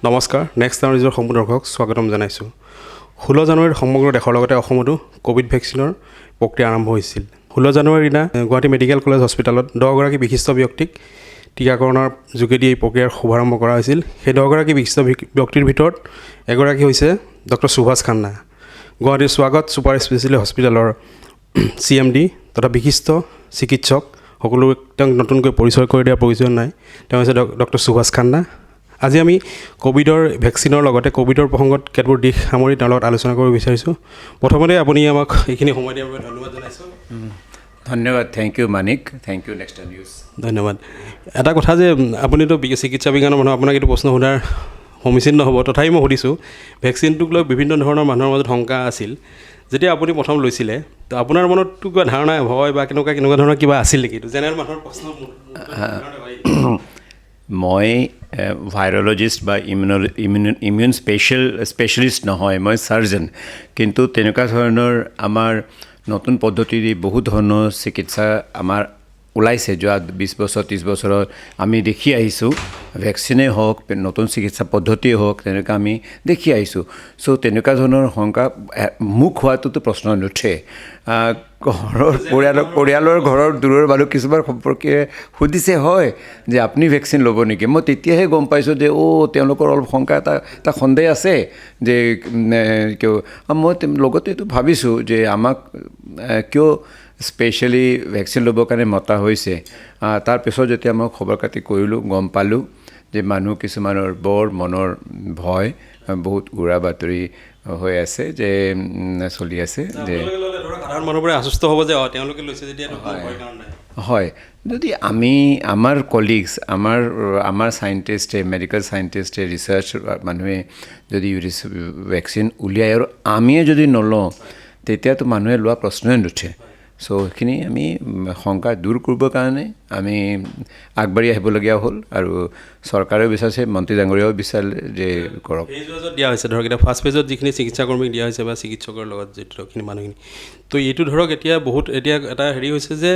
নমস্কাৰ next time নিজৰ সম্পূৰ্ণ দৰ্শক স্বাগতম জনাইছোঁ 16 জানুৱাৰীত সমগ্ৰ দেশৰ লগতে অসমতো কোভিড ভেকচিনৰ প্ৰক্ৰিয়া আৰম্ভ হৈছিল 16 জানুৱাৰীৰ দিনা গুৱাহাটী মেডিকেল কলেজ হস্পিটেলত 10 গৰাকী বিশিষ্ট ব্যক্তিক টিকাকৰণৰ যোগেদি এই প্ৰক্ৰিয়াৰ শুভাৰম্ভ কৰা হৈছিল সেই 10 গৰাকী বিশিষ্ট ব্যক্তিৰ ভিতৰত এগৰাকী হৈছে ডক্টৰ সুভাষ খান্না গুৱাহাটীৰ স্বাগত ছুপাৰ স্পেচিয়েলিটি হস্পিটেলৰ CMD তথা বিশিষ্ট চিকিৎসক সকলো তেওঁক নতুনকৈ পৰিচয় কৰি দিয়াৰ প্ৰয়োজন নাই তেওঁ হৈছে ডক্টৰ সুভাষ খান্না আজি আমি কোভিডৰ ভেকচিনৰ লগতে কোভিডৰ প্ৰসংগত কেতবোৰ দিশ সামৰি তাৰ লগত আলোচনা কৰিব বিচাৰিছোঁ প্ৰথমতে আপুনি আমাক এইখিনি সময় দিয়াৰ বাবে ধন্যবাদ জনাইছোঁ ধন্যবাদ thank you Manik thank you next news ধন্যবাদ এটা কথা যে আপুনিতো চিকিৎসা বিজ্ঞানৰ মানুহ আপোনাক এইটো প্ৰশ্ন সোধাৰ সমীচীন নহ'ব তথাপি মই সুধিছোঁ ভেকচিনটোক লৈ বিভিন্ন ধৰণৰ মানুহৰ মাজত শংকা আছিল যেতিয়া আপুনি প্ৰথম লৈছিলে তো আপোনাৰ মনততো কিবা ধাৰণা ভয় বা কেনেকুৱা ধৰণৰ কিবা আছিল নেকি এইটো জেনেৰেল মানুহৰ প্ৰশ্ন মই ভাইৰলজিষ্ট বা ইমিউন স্পেচিয়েলিষ্ট নহয় মই চাৰ্জন কিন্তু তেনেকুৱা ধৰণৰ আমাৰ নতুন পদ্ধতি দি বহুত ধৰণৰ চিকিৎসা আমাৰ ওলাইছে যোৱা 20 বছৰ 30 বছৰত আমি দেখি আহিছোঁ ভেকচিনেই হওক নতুন চিকিৎসা পদ্ধতিয়ে হওক তেনেকুৱা আমি দেখি আহিছোঁ চ' তেনেকুৱা ধৰণৰ শংকা মুখ হোৱাটোতো প্ৰশ্ন নুঠে পৰিয়ালৰ ঘৰৰ দূৰৰ মানুহ কিছুমান সম্পৰ্কে সুধিছে হয় যে আপুনি ভেকচিন ল'ব নেকি মই তেতিয়াহে গম পাইছোঁ যে তেওঁলোকৰ অলপ শংকা এটা সন্দেহ আছে যে কিয় মই লগতে এইটো ভাবিছোঁ যে আমাক কিয় স্পেচিয়েলি ভেকচিন ল'বৰ কাৰণে মতা হৈছে তাৰপিছত যেতিয়া মই খবৰ খাতি কৰিলোঁ গম পালোঁ যে মানুহ কিছুমানৰ বৰ মনৰ ভয় বহুত উৰা বাতৰি হৈ আছে যে চলি আছে যে সাধাৰণ মানুহবোৰে আশ্বস্ত হ'ব যে তেওঁলোকে লৈছে যেতিয়া হয় যদি আমাৰ কলিগছ আমাৰ চাইণ্টিষ্টে মেডিকেল চাইণ্টিষ্টে ৰিচাৰ্চ মানুহে যদি ভেকচিন উলিয়াই আৰু আমিয়ে যদি নলওঁ তেতিয়াতো মানুহে লোৱা প্ৰশ্নই নুঠে চ' সেইখিনি আমি শংকা দূৰ কৰিবৰ কাৰণে আমি আগবাঢ়ি আহিবলগীয়া হ'ল আৰু চৰকাৰেও বিচাৰিছে মন্ত্ৰী ডাঙৰীয়াও বিচাৰিলে যে কৰক ফেজত দিয়া হৈছে ধৰক এতিয়া ফাৰ্ষ্ট ফেজত যিখিনি চিকিৎসাকৰ্মীক দিয়া হৈছে বা চিকিৎসকৰ লগত যিখিনি মানুহখিনি তো এইটো ধৰক এতিয়া এটা হেৰি হৈছে যে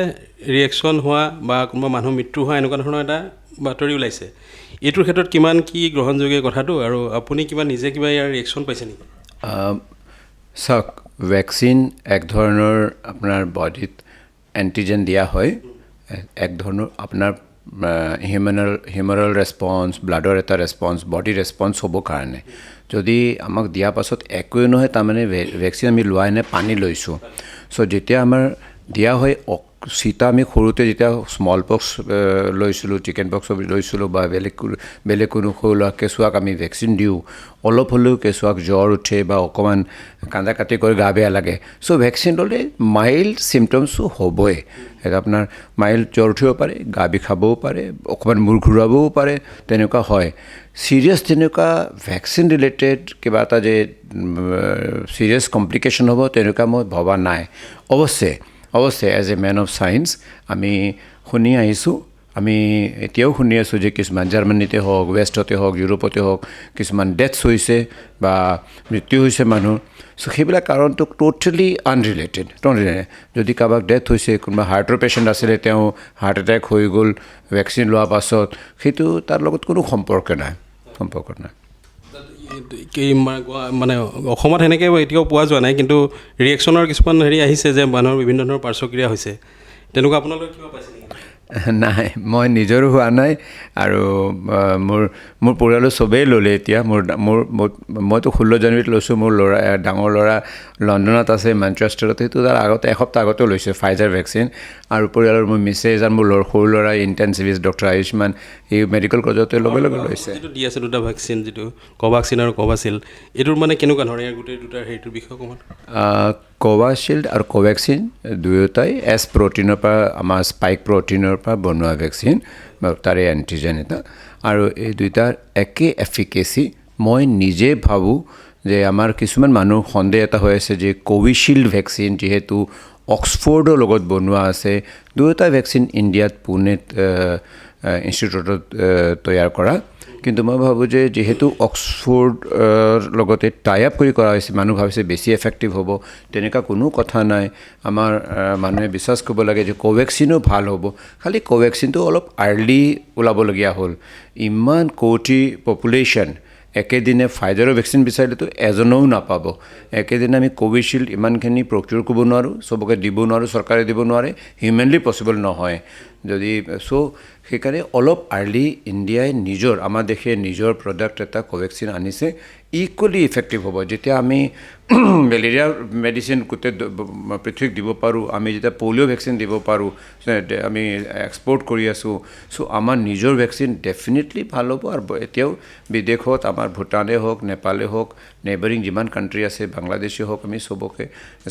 ৰিয়েকশ্যন হোৱা বা কোনোবা মানুহ মৃত্যু হোৱা এনেকুৱা ধৰণৰ এটা বাতৰি ওলাইছে এইটোৰ ক্ষেত্ৰত কিমান কি গ্ৰহণযোগ্য কথাটো আৰু আপুনি নিজে কিবা ইয়াৰ ৰিয়েকশ্যন পাইছে নেকি চাওক ভেকচিন এক ধৰণৰ আপোনাৰ বডিত এণ্টিজেন দিয়া হয় এক ধৰণৰ আপোনাৰ হিউমেৰেল ৰেছপন্স ব্লাডৰ এটা ৰেছপন্স বডি ৰেছপন্স হ'বৰ কাৰণে যদি আমাক দিয়াৰ পাছত একোৱেই নহয় তাৰমানে ভেকচিন আমি লোৱাই নাই পানী লৈছোঁ চ' যেতিয়া আমাৰ দিয়া হয় আমি সৰুতে যেতিয়া স্মল পক্স লৈছিলোঁ চিকেন পক্স লৈছিলোঁ বা বেলেগ কোনো সৰু ল'ৰা কেঁচুৱাক আমি ভেকচিন দিওঁ অলপ হ'লেও কেঁচুৱাক জ্বৰ উঠে বা অকণমান কান্দা কাটি কৰি গা বেয়া লাগে চ' ভেকচিন ল'লে মাইল্ড চিমটমছো হ'বই আপোনাৰ মাইল্ড জ্বৰ উঠিব পাৰে গা বিষাবও পাৰে অকণমান মূৰ ঘূৰাবও পাৰে তেনেকুৱা হয় ছিৰিয়াছ তেনেকুৱা ভেকচিন ৰিলেটেড কিবা এটা যে ছিৰিয়াছ কমপ্লিকেশ্যন হ'ব তেনেকুৱা মই ভবা নাই অৱশ্যে as a man of science আমি শুনি আহিছোঁ আমি এতিয়াও শুনি আছোঁ যে কিছুমান জাৰ্মানীতে হওক ৱেষ্টতে হওক ইউৰোপতে হওক কিছুমান ডেথছ হৈছে বা মৃত্যু হৈছে মানুহ চ' সেইবিলাক কাৰণটো ট'টেলি আনৰিলেটেড যদি কাৰোবাক ডেথ হৈছে কোনোবা হাৰ্টৰ পেচেণ্ট আছিলে তেওঁ হাৰ্ট এটেক হৈ গ'ল ভেকচিন লোৱাৰ পাছত সেইটো তাৰ লগত কোনো সম্পৰ্ক নাই মানে অসমত সেনেকৈ এতিয়াও পোৱা যোৱা নাই কিন্তু ৰিয়েকশ্যনৰ কিছুমান হেৰি আহিছে যে মানুহৰ বিভিন্ন ধৰণৰ পাৰ্শ্বক্ৰিয়া হৈছে তেনেকুৱা আপোনালোকে কিবা পাইছে নেকি নাই মই নিজৰো হোৱা নাই আৰু মোৰ পৰিয়ালৰ চবেই ল'লে এতিয়া মইতো 16 জানুৱাৰীত লৈছোঁ মোৰ ডাঙৰ ল'ৰা লণ্ডনত আছে মেনচেষ্টাৰত সেইটো তাৰ আগতে এসপ্তাহ আগতেও লৈছে ফাইজাৰ ভেকচিন আৰু পৰিয়ালৰ মোৰ মিছেছ আৰু মোৰ সৰু ল'ৰা ইণ্টেনচিভিষ্ট ডক্টৰ আয়ুষ্মান এই মেডিকেল কলেজতে লগে লৈছে যিটো দি আছে দুটা ভেকচিন যিটো কোভাক্সিন আৰু কোভিচিল্ড এইটোৰ মানে কেনেকুৱা ধৰণৰ ইয়াৰ গোটেই দুটাৰ হেৰিটোৰ বিষয়ে অকণমান কোভিচিল্ড আৰু কোভেক্সিন দুয়োটাই এছ প্ৰটিনৰ পৰা আমাৰ স্পাইক প্ৰটিনৰ পৰা বনোৱা ভেকচিন বা তাৰে এণ্টিজেন এটা আৰু এই দুয়োটাৰ একে এফিকেচি মই নিজে ভাবোঁ যে আমাৰ কিছুমান মানুহ সন্দেহ এটা হৈ আছে যে কোভিচিল্ড ভেকচিন যিহেতু অক্সফৰ্ডৰ লগত বনোৱা আছে দুয়োটা ভেকচিন ইণ্ডিয়াত পুনেত ইনষ্টিটিউটত তৈয়াৰ কৰা কিন্তু মই ভাবোঁ যে যিহেতু অক্সফৰ্ডৰ লগতে টাই আপ কৰি কৰা হৈছে মানুহ ভাবিছে বেছি এফেক্টিভ হ'ব তেনেকুৱা কোনো কথা নাই আমাৰ মানুহে বিশ্বাস কৰিব লাগে যে কোভেক্সিনো ভাল হ'ব খালি কোভেক্সিনটো অলপ আৰ্লি ওলাবলগীয়া হ'ল ইমান কোটি পপুলেশ্যন একেদিনে ফাইজাৰৰ ভেকচিন বিচাৰিলেতো এজনেও নাপাব একেদিনে আমি কোভিশ্বিল্ড ইমানখিনি প্ৰকিউৰ কৰিব নোৱাৰোঁ চবকে দিব নোৱাৰোঁ চৰকাৰে দিব নোৱাৰে হিউমেনলি পচিবল নহয় যদি চ' সেইকাৰণে অলপ আৰ্লি ইণ্ডিয়াই নিজৰ আমাৰ দেশে নিজৰ প্ৰডাক্ট এটা কোভেক্সিন আনিছে ইকুৱেলি ইফেক্টিভ হ'ব যেতিয়া আমি মেলেৰিয়া মেডিচিন গোটেই পৃথিৱীক দিব পাৰোঁ আমি যেতিয়া পলিঅ' ভেকচিন দিব পাৰোঁ আমি এক্সপৰ্ট কৰি আছোঁ চ' আমাৰ নিজৰ ভেকচিন ডেফিনেটলি ভাল হ'ব আৰু এতিয়াও বিদেশত আমাৰ ভূটানে হওক নেপালে হওক নেবাৰিং যিমান কাণ্ট্ৰি আছে বাংলাদেশে হওক আমি চবকে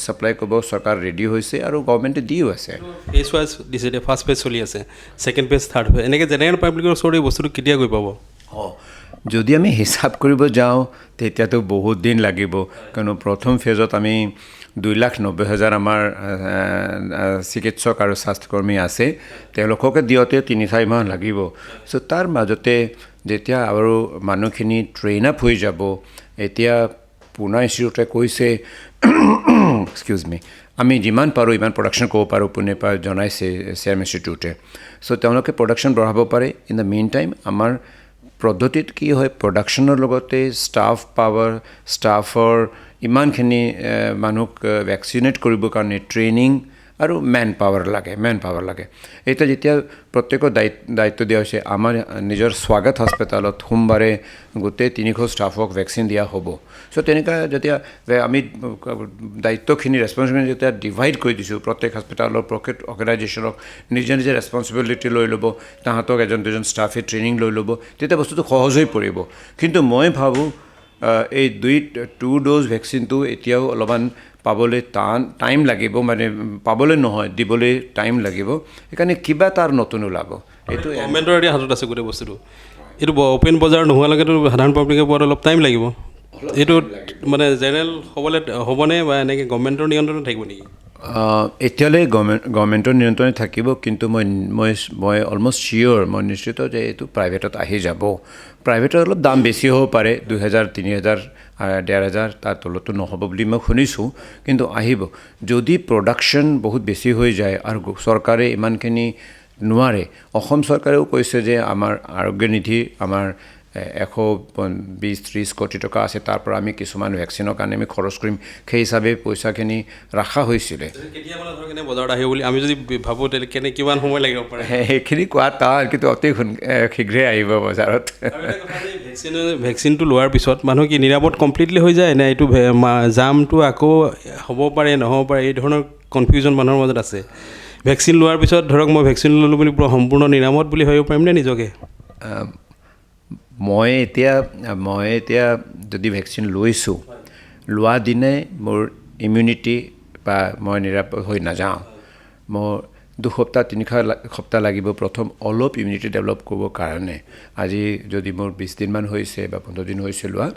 ছাপ্লাই কৰিব চৰকাৰ ৰেডি হৈছে আৰু গভৰ্ণমেণ্টে দিও আছে ফেজ ৱাইজ দিছে এতিয়া ফাৰ্ষ্ট ফেজ চলি আছে ছেকেণ্ড ফেজ থাৰ্ড ফেজ এনেকৈ জেনেৰেল পাব্লিকৰ ওচৰত এই বস্তুটো কেতিয়া গৈ পাব যদি আমি হিচাপ কৰিব যাওঁ তেতিয়াতো বহুত দিন লাগিব কিয়নো প্ৰথম ফেজত আমি 2,90,000 আমাৰ চিকিৎসক আৰু স্বাস্থ্যকৰ্মী আছে তেওঁলোককে দিওঁতে 3-4 মাহ লাগিব চ' তাৰ মাজতে যেতিয়া আৰু মানুহখিনি ট্ৰেইন আপ হৈ যাব এতিয়া পুনা ইনষ্টিটিউটে কৈছে এক্সকিউজ মি আমি যিমান পাৰোঁ ইমান প্ৰডাকশ্যন কৰিব পাৰোঁ পুনেৰ পৰা জনাইছে ছেৰাম ইনষ্টিটিউটে চ' তেওঁলোকে প্ৰডাকশ্যন বঢ়াব পাৰে ইন দ্য মেইন টাইম আমাৰ পদ্ধতিত কি হয় প্ৰডাকশ্যনৰ লগতে ষ্টাফ পাৱাৰ ষ্টাফৰ ইমানখিনি মানুহক ভেকচিনেট কৰিবৰ কাৰণে ট্ৰেইনিং আৰু মেন পাৱাৰ লাগে এতিয়া যেতিয়া প্ৰত্যেকৰ দায়িত্ব দিয়া হৈছে আমাৰ নিজৰ স্বাগত হস্পিটেলত সোমবাৰে গোটেই 300 ষ্টাফক ভেকচিন দিয়া হ'ব চ' তেনেকুৱা যেতিয়া আমি দায়িত্বখিনি ৰেছপনচিবিলিটি যেতিয়া ডিভাইড কৰি দিছোঁ প্ৰত্যেক হস্পিটেলৰ প্ৰত্যেক অৰ্গেনাইজেশ্যনক নিজে নিজে ৰেছপনচিবিলিটি লৈ ল'ব তাহাঁতক এজন দুজন ষ্টাফে ট্ৰেইনিং লৈ ল'ব তেতিয়া বস্তুটো সহজ হৈ পৰিব কিন্তু মই ভাবোঁ এই 2 ড'জ ভেকচিনটো এতিয়াও অলপমান পাবলৈ টাইম লাগিব মানে পাবলৈ নহয় দিবলৈ টাইম লাগিব সেইকাৰণে কিবা তাৰ নতুন ওলাব এইটো গভৰ্ণমেণ্টৰ এতিয়া হাতত আছে গোটেই বস্তুটো এইটো অ'পেন বজাৰ নোহোৱালৈকেতো সাধাৰণ পাব্লিকে পোৱাত অলপ টাইম লাগিব এইটো মানে জেনেৰেল হ'বনে বা এনেকৈ গভৰ্ণমেণ্টৰ নিয়ন্ত্ৰণত থাকিব নেকি এতিয়ালৈ গভৰ্ণমেণ্টৰ নিয়ন্ত্ৰণে থাকিব কিন্তু মই অলমষ্ট চিয়'ৰ মই নিশ্চিত যে এইটো প্ৰাইভেটত আহি যাব প্ৰাইভেটত অলপ দাম বেছি হ'ব পাৰে 2,000 3,000 1,500 তাৰ তলতো নহ'ব বুলি মই শুনিছোঁ কিন্তু আহিব যদি প্ৰডাকশ্যন বহুত বেছি হৈ যায় আৰু চৰকাৰে ইমানখিনি নোৱাৰে অসম চৰকাৰেও কৈছে যে আমাৰ আৰোগ্য নিধি আমাৰ 120-30 কোটি টকা আছে তাৰ পৰা আমি কিছুমান ভেকচিনৰ কাৰণে আমি খৰচ কৰিম সেই হিচাপে পইচাখিনি ৰখা হৈছিলে বজাৰত আহিব বুলি আমি যদি ভাবোঁ তেতিয়াহ'লে কিমান সময় লাগিব পাৰে সেইখিনি কোৱা তাৰ কিন্তু অতি শীঘ্ৰে আহিব বজাৰত ভেকচিনটো লোৱাৰ পিছত মানুহ কি নিৰাপদ কমপ্লিটলি হৈ যায় নে এইটো জামটো আকৌ হ'ব পাৰে নহ'ব পাৰে এই ধৰণৰ কনফিউজন মানুহৰ মাজত আছে ভেকচিন লোৱাৰ পিছত ধৰক মই ভেকচিন ল'লোঁ বুলি পুৰা সম্পূৰ্ণ নিৰামত বুলি ভাবিব পাৰিমনে নিজকে মই এতিয়া যদি ভেকচিন লৈছোঁ লোৱা দিনে মোৰ ইমিউনিটি বা মই নিৰাপদ হৈ নাযাওঁ মোৰ 2 সপ্তাহ 3 সপ্তাহ লাগিব প্ৰথম অলপ ইমিউনিটি ডেভেলপ কৰিবৰ কাৰণে আজি যদি মোৰ 20 দিনমান হৈছে বা 15 দিন হৈছে লোৱা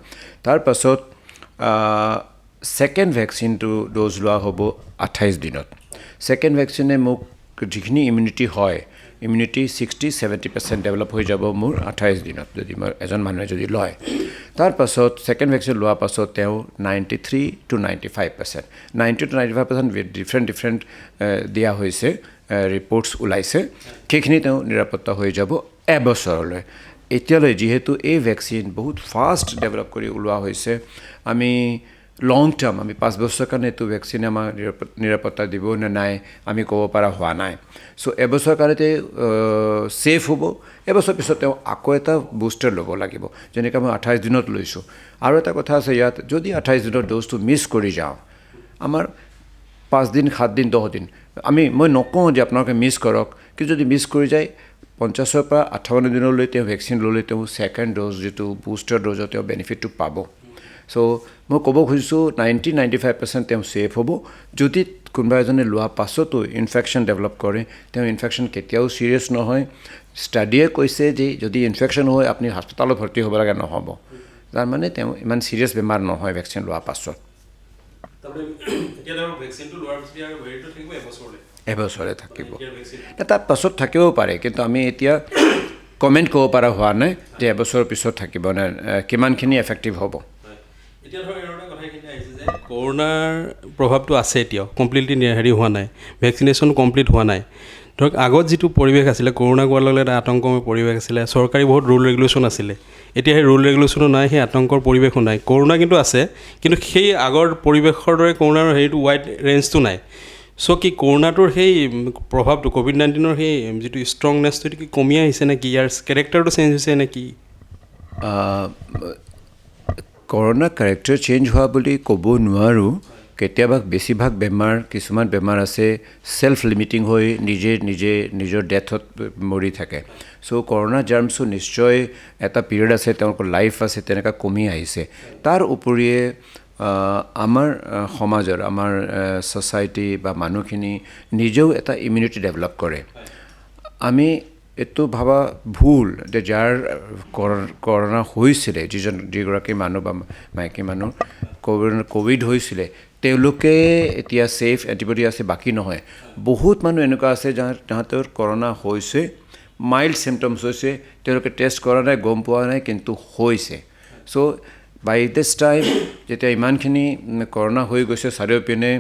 তাৰ পাছত ছেকেণ্ড ভেকচিনটো ড'জ লোৱা হ'ব 28 দিনত ছেকেণ্ড ভেকচিনে মোক যিখিনি ইমিউনিটি হয় ইমিউনিটি 60-70% ডেভেলপ হৈ যাব মোৰ 28 দিনত যদি মই এজন মানুহে যদি লয় তাৰপাছত ছেকেণ্ড ভেকচিন লোৱাৰ পাছত তেওঁ 93-95% 90-95% ডিফাৰেণ্ট দিয়া হৈছে ৰিপৰ্টছ ওলাইছে সেইখিনি তেওঁ নিৰাপত্তা হৈ যাব এবছৰলৈ এতিয়ালৈ যিহেতু এই ভেকচিন বহুত ফাষ্ট ডেভেলপ কৰি ওলোৱা হৈছে আমি লং টাৰ্ম আমি 5 বছৰ কাৰণে এইটো ভেকচিনে আমাৰ নিৰাপত্তা দিব নে নাই আমি ক'ব পৰা হোৱা নাই চ' এবছৰ কাৰণতে ছেফ হ'ব এবছৰ পিছত তেওঁ আকৌ এটা বুষ্টাৰ ল'ব লাগিব যেনেকৈ মই 28 দিনত লৈছোঁ আৰু এটা কথা আছে ইয়াত যদি 28 দিনৰ ড'জটো মিছ কৰি যাওঁ আমাৰ 5 দিন 7 দিন 10 দিন মই নকওঁ যে আপোনালোকে মিছ কৰক কিন্তু যদি মিছ কৰি যায় 50 পৰা 58 দিনলৈ তেওঁ ভেকচিন ল'লে তেওঁ ছেকেণ্ড ড'জ যিটো বুষ্টাৰ ড'জৰ তেওঁ বেনিফিটটো পাব চ' মই ক'ব খুজিছোঁ 90-95% তেওঁ ছেফ হ'ব যদি কোনোবা এজনে লোৱাৰ পাছতো ইনফেকশ্যন ডেভেলপ কৰে তেওঁ ইনফেকশ্যন কেতিয়াও ছিৰিয়াছ নহয় ষ্টাডিয়ে কৈছে যে যদি ইনফেকশ্যন হয় আপুনি হস্পিটেলত ভৰ্তি হ'ব লাগে নহ'ব তাৰমানে তেওঁ ইমান ছিৰিয়াছ বেমাৰ নহয় ভেকচিন লোৱাৰ পাছত এবছৰে থাকিব তাৰ পাছত থাকিব পাৰে কিন্তু আমি এতিয়া কমেণ্ট কৰিব পৰা হোৱা নাই যে এবছৰৰ পিছত থাকিব নে কিমানখিনি এফেক্টিভ হ'ব এতিয়া ধৰক এটা কথাখিনি আহিছে যে কৰোণাৰ প্ৰভাৱটো আছে এতিয়াও কমপ্লিটলি হোৱা নাই ভেকচিনেশ্যন কমপ্লিট হোৱা নাই ধৰক আগত যিটো পৰিৱেশ আছিলে কৰোণা কোৱাৰ লগে লগে এটা আতংকময় পৰিৱেশ আছিলে চৰকাৰী বহুত ৰুল ৰেগুলেশ্যন আছিলে এতিয়া সেই ৰুল ৰেগুলেশ্যনো নাই, সেই আতংকৰ পৰিৱেশো নাই। কৰোণা কিন্তু আছে, কিন্তু সেই আগৰ পৰিৱেশৰ দৰে কৰোণাৰ হেৰিটো ৱাইড ৰেঞ্জটো নাই। চ' কি কৰোণাটোৰ সেই প্ৰভাৱটো ক'ভিড-19 সেই যিটো ষ্ট্ৰংনেছটো কি কমি আহিছে নে কি, ইয়াৰ কেৰেক্টাৰটো চেঞ্জ হৈছে নে কি? কৰোণা কেৰেক্টাৰ চেঞ্জ হোৱা বুলি ক'ব নোৱাৰোঁ। কেতিয়াবা বেছিভাগ বেমাৰ, কিছুমান বেমাৰ আছে ছেল্ফ লিমিটিং হৈ নিজৰ ডেথত মৰি থাকে। চ' কৰোণা জাৰ্মছো নিশ্চয় এটা পিৰিয়ড আছে, তেওঁলোকৰ লাইফ আছে, তেনেকুৱা কমি আহিছে। তাৰ উপৰিয়ে আমাৰ সমাজৰ, আমাৰ ছ'চাইটি বা মানুহখিনি নিজেও এটা ইমিউনিটি ডেভেলপ কৰে। আমি এইটো ভাবা ভুল যে যাৰ কৰোণা হৈছিলে, যিগৰাকী মানুহ বা মাইকী মানুহ ক'ভিড হৈছিলে, তেওঁলোকে এতিয়া ছেফ, এণ্টিবডি আছে, বাকী নহয়। বহুত মানুহ এনেকুৱা আছে তাহাঁতৰ কৰোণা হৈছে, মাইল্ড চিমটমছ হৈছে, তেওঁলোকে টেষ্ট কৰা নাই, গম পোৱা নাই, কিন্তু হৈছে। চ' বাই দিছ টাইম যেতিয়া ইমানখিনি কৰোণা হৈ গৈছে, চাৰিওপিনে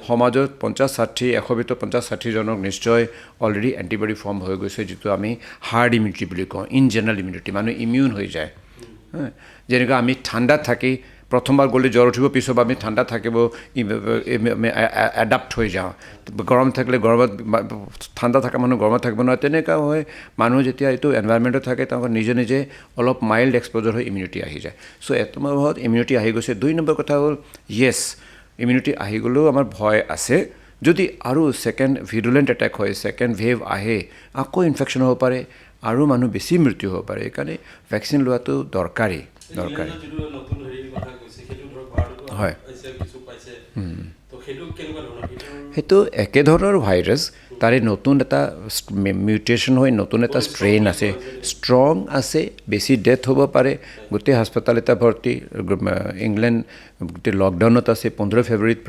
সমাজত 50-60, 100 ভিতৰত 50-60 জনক নিশ্চয় অলৰেডি এণ্টিবডি ফৰ্ম হৈ গৈছে, যিটো আমি হাৰ্ড ইমিউনিটি বুলি কওঁ, ইন জেনেৰেল ইমিউনিটি, মানুহ ইমিউন হৈ যায়। যেনেকৈ আমি ঠাণ্ডাত থাকি প্ৰথমবাৰ গ'লে জ্বৰ উঠিব, পিছত আমি ঠাণ্ডা থাকিব এডাপ্ট হৈ যাওঁ। গৰম থাকিলে গৰমত, ঠাণ্ডা থকা মানুহ গৰমত থাকিব নোৱাৰে। তেনেকুৱা হয়, মানুহ যেতিয়া এইটো এনভাইৰমেণ্টত থাকে, তেওঁলোকৰ নিজে অলপ মাইল্ড এক্সপ'জাৰ হৈ ইমিউনিটি আহি যায়। চ' এটা মাহত ইমিউনিটি আহি গৈছে। 2 নম্বৰ কথা হ'ল, য়েছ, ইমিউনিটি আহি গ'লেও আমাৰ ভয় আছে। যদি আৰু ছেকেণ্ড ভিৰুলেণ্ট এটেক হয়, ছেকেণ্ড ৱেভ আহে, আকৌ ইনফেকশ্যন হ'ব পাৰে, আৰু মানুহ বেছি মৃত্যু হ'ব পাৰে। সেইকাৰণে ভেকচিন লোৱাটো দৰকাৰী। হয়, সেইটো একেধৰণৰ ভাইৰাছ, তাৰে নতুন এটা মিউটেশ্যন হৈ নতুন এটা ষ্ট্ৰেইন আছে, ষ্ট্ৰং আছে, বেছি ডেথ হ'ব পাৰে। গোটেই হাস্পতাল এটা ভৰ্তি। ইংলেণ্ড গোটেই লকডাউনত আছে। 15 ফেব্ৰুৱাৰীত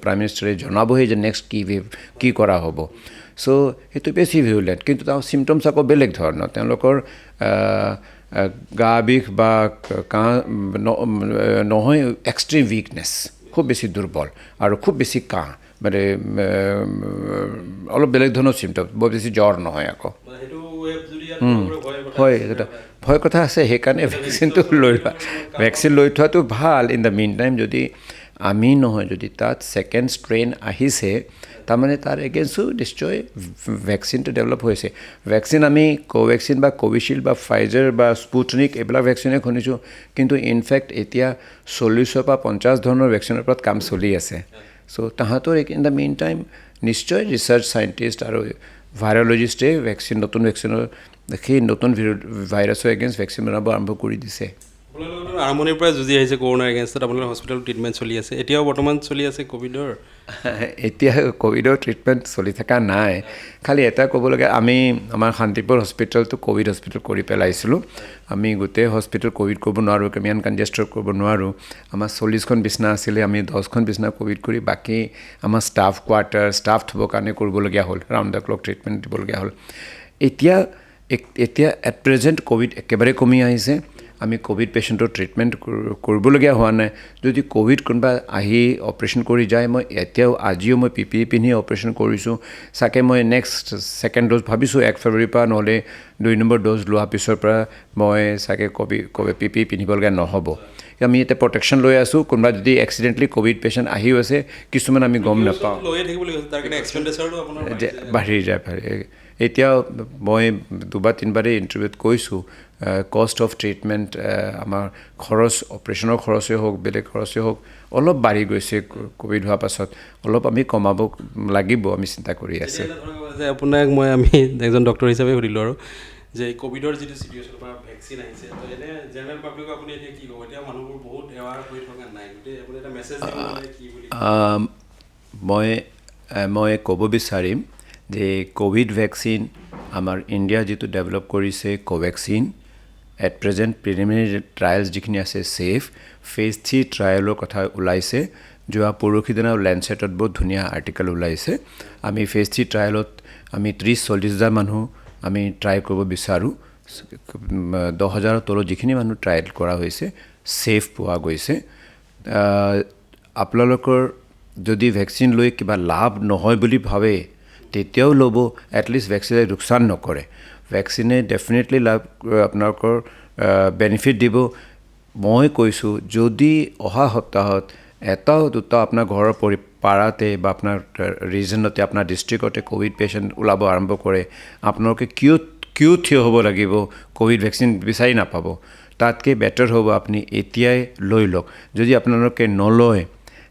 প্ৰাইম মিনিষ্টাৰে জনাবহে যে নেক্সট কি কৰা হ'ব। চ' সেইটো বেছি ভিৰুলেণ্ট, কিন্তু তাৰ চিমটমছ আকৌ বেলেগ ধৰণৰ। তেওঁলোকৰ গা বিষ বা কাহ নহয়, এক্সট্ৰিম উইকনেছ, খুব বেছি দুৰ্বল, আৰু খুব বেছি কাহ, মানে অলপ বেলেগ ধৰণৰ চিমটম, বৰ বেছি জ্বৰ নহয়। আকৌ হয়, এটা ভয় কথা আছে। সেইকাৰণে ভেকচিন লৈ থোৱাটো ভাল। ইন দ্য মিন টাইম যদি আমি নহয়, যদি তাত ছেকেণ্ড ষ্ট্ৰেইন আহিছে, তাৰমানে তাৰ এগেইনষ্টো নিশ্চয় ভেকচিনটো ডেভেলপ হৈছে। ভেকচিন আমি কোভেক্সিন বা কোভিশ্বিল্ড বা ফাইজাৰ বা স্পুটনিক, এইবিলাক ভেকচিনে শুনিছোঁ, কিন্তু ইনফেক্ট এতিয়া 40 বা 50 ধৰণৰ ভেকচিনৰ ওপৰত কাম চলি আছে। চ' তাহাঁতৰ ইন দ্য মেইন টাইম নিশ্চয় ৰিচাৰ্চ চাইণ্টিষ্ট আৰু ভাইৰলজিষ্টে নতুন ভেকচিনৰ, সেই নতুন ভাইৰাছৰ এগেইনষ্ট ভেকচিন বনাব আৰম্ভ কৰি দিছে। আৰম্ভণিৰ পৰা যুঁজি আহিছে কৰোণাৰ এগেইনষ্টত। আপোনালোকৰ হস্পিটেলত ট্ৰিটমেণ্ট চলি আছে, এতিয়াও বৰ্তমান চলি আছে ক'ভিডৰ? এতিয়া ক'ভিডৰ ট্ৰিটমেণ্ট চলি থকা নাই। খালি এটা ক'ব লাগে, আমি আমাৰ শান্তিপুৰ হস্পিটেলটো ক'ভিড হস্পিটেল কৰি পেলাইছিলোঁ। আমি গোটেই হস্পিটেল ক'ভিড কৰিব নোৱাৰোঁ, আমি আনকনজেষ্টেড কৰিব নোৱাৰোঁ। আমাৰ 40খন বিচনা আছিলে, আমি 10খন বিচনা ক'ভিড কৰি, বাকী আমাৰ ষ্টাফ কোৱাৰ্টাৰ, ষ্টাফ থ'বৰ কাৰণে কৰিবলগীয়া হ'ল, ৰাউণ্ড দ্য ক্লক ট্ৰিটমেণ্ট দিবলগীয়া হ'ল। এতিয়া এট প্ৰেজেণ্ট ক'ভিড একেবাৰে কমি আহিছে। আমি ক'ভিড পেচেণ্টৰ ট্ৰিটমেণ্ট কৰিবলগীয়া হোৱা নাই। যদি ক'ভিড কোনোবা আহি অপাৰেশ্যন কৰি যায়, মই আজিও মই PPE পিন্ধি অপাৰেশ্যন কৰিছোঁ। চাগে মই নেক্সট ছেকেণ্ড ড'জ ভাবিছোঁ 1 ফেব্ৰুৱাৰীৰ পৰা, নহ'লে 2 নম্বৰ ড'জ লোৱাৰ পিছৰ পৰা মই চাগে PPE পিন্ধিবলগীয়া নহ'ব। আমি এতিয়া প্ৰটেকশ্যন লৈ আছোঁ। কোনোবা যদি এক্সিডেণ্টলি ক'ভিড পেচেণ্ট আহিও আছে, কিছুমান আমি গম নাপাওঁ, বাঢ়ি যায়। এতিয়াও মই 2 বা 3 বাৰেই ইণ্টাৰভিউত কৈছোঁ, কষ্ট অফ ট্ৰিটমেণ্ট, আমাৰ খৰচ, অপাৰেশ্যনৰ খৰচেই হওক, বেলেগ খৰচেই হওক, অলপ বাঢ়ি গৈছে ক'ভিড হোৱাৰ পাছত। অলপ আমি কমাব লাগিব, আমি চিন্তা কৰি আছোঁ। আপোনাক আমি এজন ডক্টৰ হিচাপে সুধিলোঁ আৰু যে ক'ভিডৰ যিটো চিটুৱেশ্যন বা ভেকচিন আহিছে, তো এনে জেনেৰেল পাব্লিকক আপুনি এতিয়া কি ক'ব? এতিয়া মানুহবোৰ বহুত এৱাৰ হৈ থকা নাই, গোটেই আপুনি এটা মেছেজ কি বুলি? মই ক'ব বিচাৰিম যে ক'ভিড ভেকচিন আমাৰ ইণ্ডিয়া যিটো ডেভেলপ কৰিছে, Covaxin, at present preliminary trials যিখিনি আছে ছেফ। ফেজ 3 ট্ৰায়েলৰ কথা ওলাইছে। যোৱা পৰহি দিনা লেঞ্চেটত বহুত ধুনীয়া আৰ্টিকেল ওলাইছে। আমি ফেজ 3 ট্ৰায়েলত আমি 30-40 হাজাৰ মানুহ আমি ট্ৰাই কৰিব বিচাৰোঁ। 10,000ৰ তলত যিখিনি মানুহ ট্ৰায়েল কৰা হৈছে, ছেফ পোৱা গৈছে। আপোনালোকৰ যদি ভেকচিন লৈ কিবা লাভ নহয় বুলি ভাবে, তেতিয়াও ল'ব। এটলিষ্ট ভেকচিনে লোকচান নকৰে। ভেকচিনে ডেফিনেটলি আপোনালোকৰ বেনিফিট দিব মই কৈছোঁ যদি অহা সপ্তাহত এটা দুটা আপোনাৰ ঘৰৰ পাৰাতে বা আপোনাৰ ৰিজনতে আপোনাৰ ডিষ্ট্ৰিক্টতে ক'ভিড পেচেণ্ট ওলাব আৰম্ভ কৰে আপোনালোকে কিয় থিয় হ'ব লাগিব ক'ভিড ভেকচিন বিচাৰি নাপাব তাতকৈ বেটাৰ হ'ব আপুনি এতিয়াই লৈ লওক যদি আপোনালোকে নলয়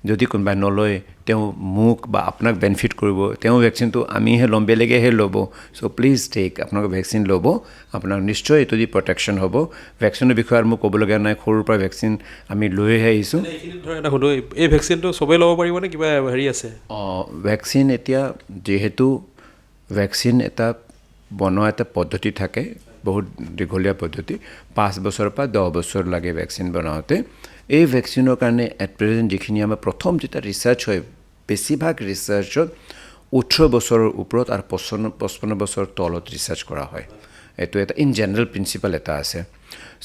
যদি কোনোবাই নলয় তেওঁ মোক বা আপোনাক বেনিফিট কৰিব তেওঁ ভেকচিনটো আমিহে ল'ম বেলেগেহে ল'ব চ' প্লিজ টেক আপোনালোকে ভেকচিন ল'ব আপোনাৰ নিশ্চয় এইটো দি প্ৰটেকশ্যন হ'ব ভেকচিনৰ বিষয়ে আৰু মোক ক'বলগীয়া নাই সৰুৰ পৰা ভেকচিন আমি লৈহে আহিছোঁ এইখিনিত ধৰ এটা সুধো এই ভেকচিনটো চবেই ল'ব পাৰিবনে কিবা হেৰি আছে ভেকচিন এতিয়া যিহেতু ভেকচিন এটা বনোৱা এটা পদ্ধতি থাকে বহুত দীঘলীয়া পদ্ধতি 5 বছৰৰ পৰা 10 বছৰ লাগে ভেকচিন বনাওঁতে এই ভেকচিনৰ কাৰণে এট প্ৰেজেণ্ট যিখিনি আমাৰ প্ৰথম যেতিয়া ৰিচাৰ্চ হয় বেছিভাগ ৰিচাৰ্চত 18 বছৰৰ ওপৰত আৰু 55 বছৰৰ তলত ৰিচাৰ্চ কৰা হয় এইটো এটা ইন জেনেৰেল প্ৰিন্সিপাল এটা আছে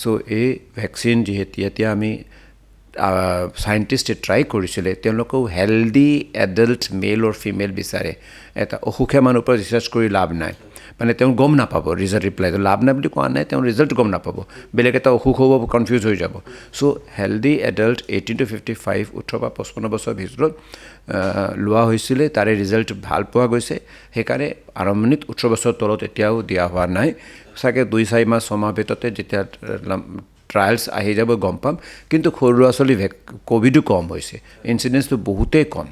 চ' এই ভেকচিন যিহেতু এতিয়া আমি চাইণ্টিষ্টে ট্ৰাই কৰিছিলে তেওঁলোকেও হেল্ডি এডাল্ট মেল অৰ ফিমেল বিচাৰে এটা অসুখীয়া মানুহৰ ওপৰত ৰিচাৰ্চ কৰি লাভ নাই মানে তেওঁ গম নাপাব ৰিজাল্ট ৰিপ্লাইটো লাভ নাই বুলি কোৱা নাই তেওঁ ৰিজাল্ট গম নাপাব বেলেগ এটা অসুখ হ'ব কনফিউজ হৈ যাব চ' হেল্ডি এডাল্ট 18 to 55 18 বা 55 বছৰৰ ভিতৰত লোৱা হৈছিলে তাৰে ৰিজাল্ট ভাল পোৱা গৈছে সেইকাৰণে আৰম্ভণিত 18 বছৰৰ তলত এতিয়াও দিয়া হোৱা নাই চাগে 2-4 মাহ 6 মাহ ভিতৰতে যেতিয়া ট্ৰায়েলছ আহি যাব গম পাম কিন্তু সৰু ল'ৰা ছোৱালী ক'ভিডো কম হৈছে ইনচিডেঞ্চটো বহুতেই কম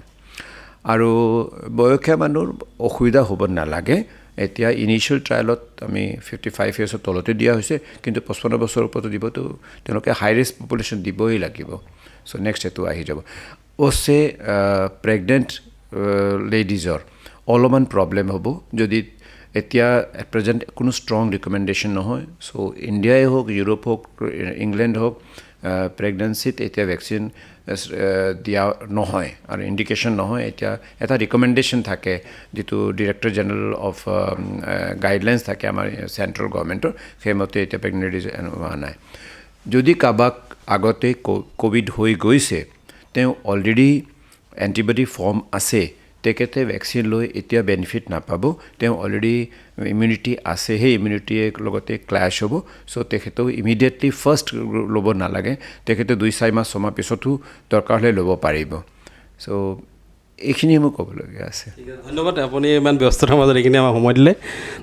আৰু বয়সীয়া মানুহৰ অসুবিধা হ'ব নালাগে এতিয়া ইনিচিয়েল ট্ৰায়েলত আমি 55 ইয়াৰ্ছৰ তলতে দিয়া হৈছে কিন্তু 55 বছৰৰ ওপৰতো দিবতো তেওঁলোকে হাই ৰিস্ক পপুলেশ্যন দিবই লাগিব চ' নেক্সট এইটো আহি যাব অৱশ্যে প্ৰেগনেণ্ট লেডিজৰ অলপমান প্ৰব্লেম হ'ব যদি এতিয়া এট প্ৰেজেণ্ট কোনো ষ্ট্ৰং ৰিকমেণ্ডেশ্যন নহয় চ' ইণ্ডিয়াই হওক ইউৰোপ হওক ইংলেণ্ড হওক প্ৰেগনেঞ্চিত এতিয়া ভেকচিন দিয়া নহয় আৰু ইণ্ডিকেশ্যন নহয় এতিয়া এটা ৰিকমেণ্ডেশ্যন থাকে যিটো ডিৰেক্টৰ জেনেৰেল অফ গাইডলাইনছ থাকে আমাৰ চেণ্ট্ৰেল গভৰ্ণমেণ্টৰ সেইমতে এতিয়া প্ৰেগনেণ্ট লেডিজ হোৱা নাই যদি কাৰোবাক আগতে ক'ভিড হৈ গৈছে তেওঁ অলৰেডি এণ্টিবডি ফৰ্ম আছে তেখেতে ভেকচিন লৈ এতিয়া বেনিফিট নাপাব তেওঁ অলৰেডি ইমিউনিটি আছে সেই ইমিউনিটিৰ লগতে ক্লাছ হ'ব চ' তেখেতেও ইমিডিয়েটলি ফাৰ্ষ্ট ল'ব নালাগে তেখেতে 2-4 মাহ 6 মাহ পিছতো দৰকাৰ হ'লে ল'ব পাৰিব চ' এইখিনি মোক ক'বলগীয়া আছে ধন্যবাদ আপুনি ইমান ব্যস্ততাৰ মাজত এইখিনি আমাক সময় দিলে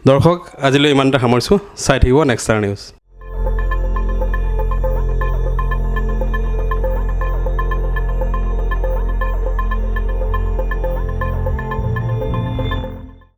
দৰ্শক আজিলৈ ইমানটা সামৰিছোঁ চাই থাকিব নেক্সট ষ্টাৰ নিউজ